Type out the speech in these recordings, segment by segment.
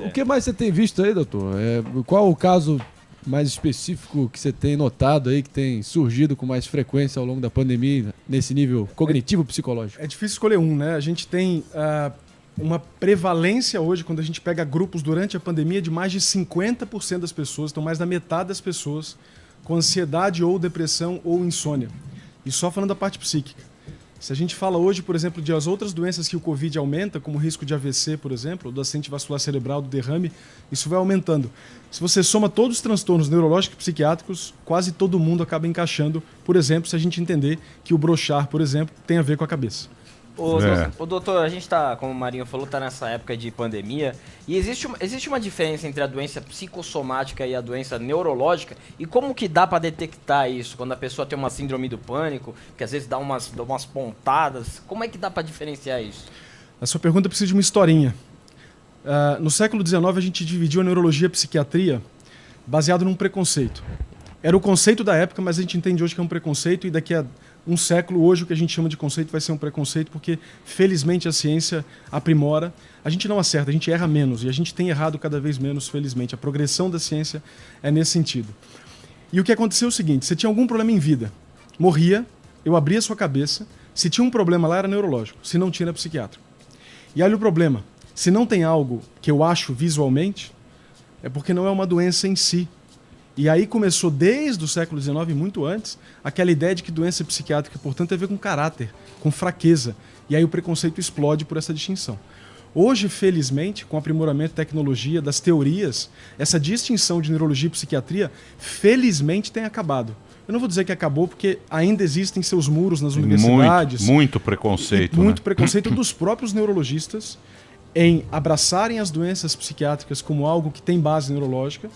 O que mais você tem visto aí, doutor? Qual o caso mais específico que você tem notado aí, que tem surgido com mais frequência ao longo da pandemia, nesse nível cognitivo-psicológico? É difícil escolher um, né? A gente tem uma prevalência hoje, quando a gente pega grupos durante a pandemia, de mais de 50% das pessoas, então mais da metade das pessoas, com ansiedade ou depressão ou insônia. E só falando da parte psíquica. Se a gente fala hoje, por exemplo, de as outras doenças que o Covid aumenta, como o risco de AVC, por exemplo, do acidente vascular cerebral, do derrame, isso vai aumentando. Se você soma todos os transtornos neurológicos e psiquiátricos, quase todo mundo acaba encaixando, por exemplo, se a gente entender que o brochar, por exemplo, tem a ver com a cabeça. O doutor, a gente tá, como o Marinho falou, tá nessa época de pandemia e existe uma diferença entre a doença psicossomática e a doença neurológica, e como que dá para detectar isso quando a pessoa tem uma síndrome do pânico, que às vezes dá umas pontadas, como é que dá para diferenciar isso? A sua pergunta precisa de uma historinha. No século XIX a gente dividiu a neurologia e a psiquiatria baseado num preconceito. Era o conceito da época, mas a gente entende hoje que é um preconceito, e daqui a um século, hoje, o que a gente chama de conceito vai ser um preconceito, porque, felizmente, a ciência aprimora. A gente não acerta, a gente erra menos, e a gente tem errado cada vez menos, felizmente. A progressão da ciência é nesse sentido. E o que aconteceu é o seguinte: você tinha algum problema em vida, morria, eu abria a sua cabeça, se tinha um problema lá era neurológico, se não tinha era psiquiátrico. E olha o problema, se não tem algo que eu acho visualmente, é porque não é uma doença em si. E aí começou, desde o século XIX, muito antes, aquela ideia de que doença psiquiátrica, portanto, tem a ver com caráter, com fraqueza. E aí o preconceito explode por essa distinção. Hoje, felizmente, com o aprimoramento da tecnologia, das teorias, essa distinção de neurologia e psiquiatria, felizmente, tem acabado. Eu não vou dizer que acabou, porque ainda existem seus muros nas universidades. Muito preconceito. Muito preconceito dos próprios neurologistas em abraçarem as doenças psiquiátricas como algo que tem base neurológica,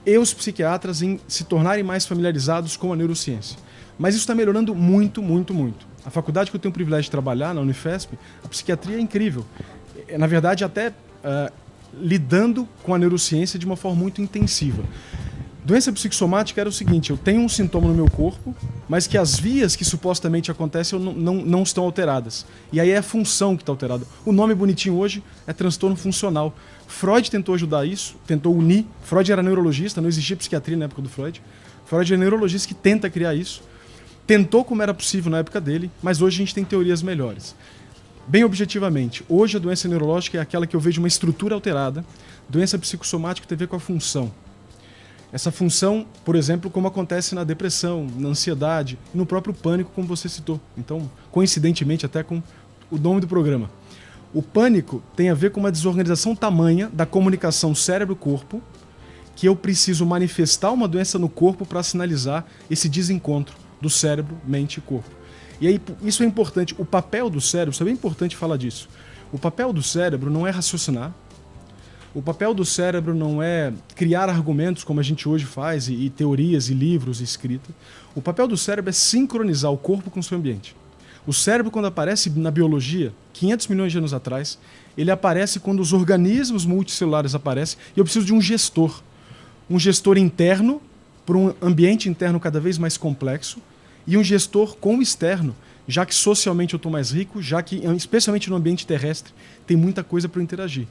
e os psiquiatras em se tornarem mais familiarizados com a neurociência. Mas isso está melhorando muito, muito, muito. A faculdade que eu tenho o privilégio de trabalhar, na Unifesp, a psiquiatria é incrível. Na verdade, até lidando com a neurociência de uma forma muito intensiva. Doença psicossomática era o seguinte: eu tenho um sintoma no meu corpo, mas que as vias que supostamente acontecem não estão alteradas. E aí é a função que está alterada. O nome bonitinho hoje é transtorno funcional. Freud tentou ajudar isso, tentou unir. Freud era neurologista, não existia psiquiatria na época do Freud. Freud é neurologista que tenta criar isso. Tentou como era possível na época dele, mas hoje a gente tem teorias melhores. Bem objetivamente, hoje a doença neurológica é aquela que eu vejo uma estrutura alterada. Doença psicossomática tem a ver com a função. Essa função, por exemplo, como acontece na depressão, na ansiedade, no próprio pânico, como você citou. Então, coincidentemente, até com o nome do programa. O pânico tem a ver com uma desorganização tamanha da comunicação cérebro-corpo, que eu preciso manifestar uma doença no corpo para sinalizar esse desencontro do cérebro, mente e corpo. E aí, isso é importante. O papel do cérebro, isso é bem importante falar disso. O papel do cérebro não é raciocinar. O papel do cérebro não é criar argumentos, como a gente hoje faz, e teorias, e livros, e escrita. O papel do cérebro é sincronizar o corpo com o seu ambiente. O cérebro, quando aparece na biologia, 500 milhões de anos atrás, ele aparece quando os organismos multicelulares aparecem, e eu preciso de um gestor. Um gestor interno, para um ambiente interno cada vez mais complexo, e um gestor com o externo, já que socialmente eu estou mais rico, já que, especialmente no ambiente terrestre, tem muita coisa para eu interagir.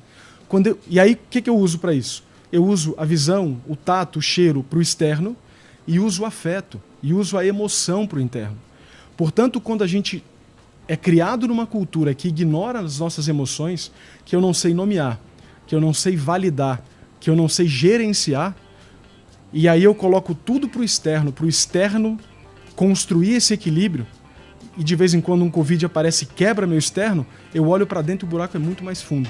E aí, o que eu uso para isso? Eu uso a visão, o tato, o cheiro para o externo, e uso o afeto, e uso a emoção para o interno. Portanto, quando a gente é criado numa cultura que ignora as nossas emoções, que eu não sei nomear, que eu não sei validar, que eu não sei gerenciar, e aí eu coloco tudo para o externo construir esse equilíbrio, e de vez em quando um Covid aparece e quebra meu externo, eu olho para dentro e o buraco é muito mais fundo.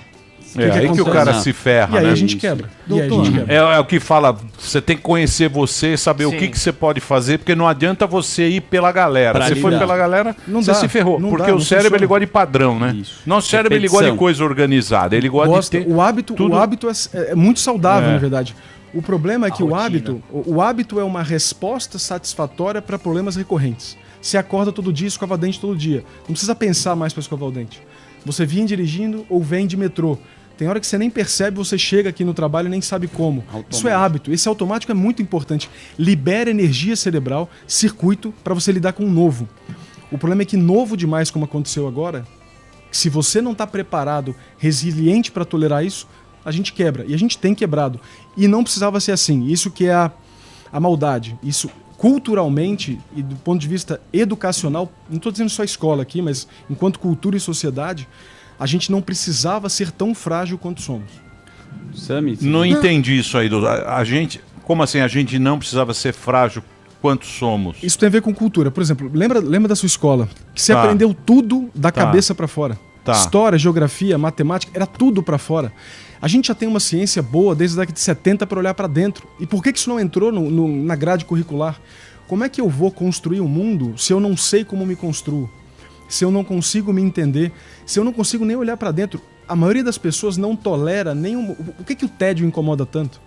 Aí que o cara se ferra, e aí né? a gente quebra. É o que fala, você tem que conhecer você, saber o que você pode fazer, porque não adianta você ir pela galera. Você foi pela galera, você se ferrou. Porque o cérebro ele gosta de padrão, né? Nosso cérebro ele gosta de coisa organizada. Ele gosta de ter o hábito é muito saudável, na verdade. O problema é que o hábito é uma resposta satisfatória para problemas recorrentes. Você acorda todo dia, escova dente todo dia. Não precisa pensar mais para escovar o dente. Você vem dirigindo ou vem de metrô. Tem hora que você nem percebe, você chega aqui no trabalho e nem sabe como. Automático. Isso é hábito. Esse automático é muito importante. Libera energia cerebral, circuito, para você lidar com o novo. O problema é que novo demais, como aconteceu agora, se você não está preparado, resiliente para tolerar isso, a gente quebra. E a gente tem quebrado. E não precisava ser assim. Isso que é a maldade. Isso, culturalmente e do ponto de vista educacional, não estou dizendo só escola aqui, mas enquanto cultura e sociedade, a gente não precisava ser tão frágil quanto somos. Sami, não entendi isso aí. A gente, como assim a gente não precisava ser frágil quanto somos? Isso tem a ver com cultura. Por exemplo, lembra da sua escola, que você aprendeu tudo da cabeça para fora. História, geografia, matemática, era tudo para fora. A gente já tem uma ciência boa desde a década de 70 para olhar para dentro. E por que isso não entrou na grade curricular? Como é que eu vou construir o mundo se eu não sei como me construo? Se eu não consigo me entender? Se eu não consigo nem olhar para dentro? A maioria das pessoas não tolera nenhum... O que o tédio incomoda tanto?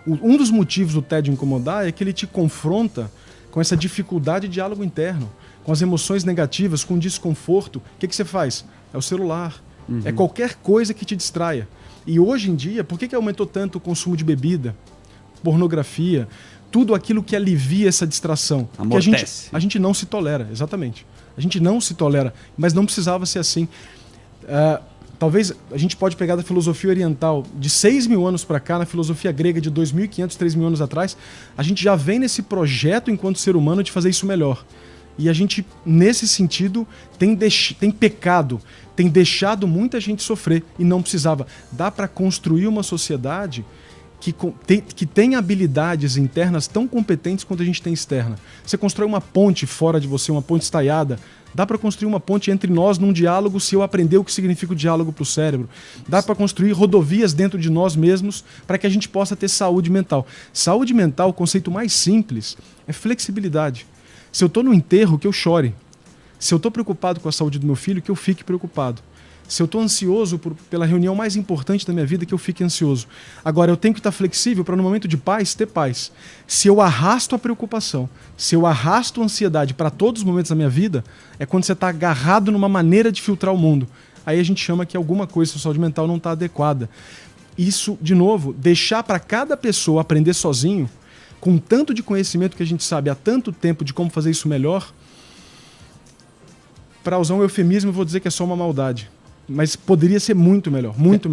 Um dos motivos do tédio incomodar é que ele te confronta com essa dificuldade de diálogo interno, com as emoções negativas, com o desconforto. O que você faz? É o celular. É qualquer coisa que te distraia. E hoje em dia, por que aumentou tanto o consumo de bebida, pornografia, tudo aquilo que alivia essa distração? Porque a gente não se tolera, exatamente. A gente não se tolera, mas não precisava ser assim. Talvez a gente pode pegar da filosofia oriental de 6.000 anos para cá, na filosofia grega de 2.500, 3.000 anos atrás, a gente já vem nesse projeto enquanto ser humano de fazer isso melhor. E a gente, nesse sentido, tem pecado, tem deixado muita gente sofrer e não precisava. Dá para construir uma sociedade que tem habilidades internas tão competentes quanto a gente tem externa. Você constrói uma ponte fora de você, uma ponte estaiada. Dá para construir uma ponte entre nós num diálogo se eu aprender o que significa o diálogo para o cérebro. Dá para construir rodovias dentro de nós mesmos para que a gente possa ter saúde mental. Saúde mental, o conceito mais simples, é flexibilidade. Se eu estou no enterro, que eu chore. Se eu estou preocupado com a saúde do meu filho, que eu fique preocupado. Se eu estou ansioso pela reunião mais importante da minha vida, que eu fique ansioso. Agora, eu tenho que estar flexível para, no momento de paz, ter paz. Se eu arrasto a preocupação, se eu arrasto a ansiedade para todos os momentos da minha vida, é quando você está agarrado numa maneira de filtrar o mundo. Aí a gente chama que alguma coisa da sua saúde mental não está adequada. Isso, de novo, deixar para cada pessoa aprender sozinho, com tanto de conhecimento que a gente sabe há tanto tempo de como fazer isso melhor, para usar um eufemismo, eu vou dizer que é só uma maldade. Mas poderia ser muito melhor, muito melhor.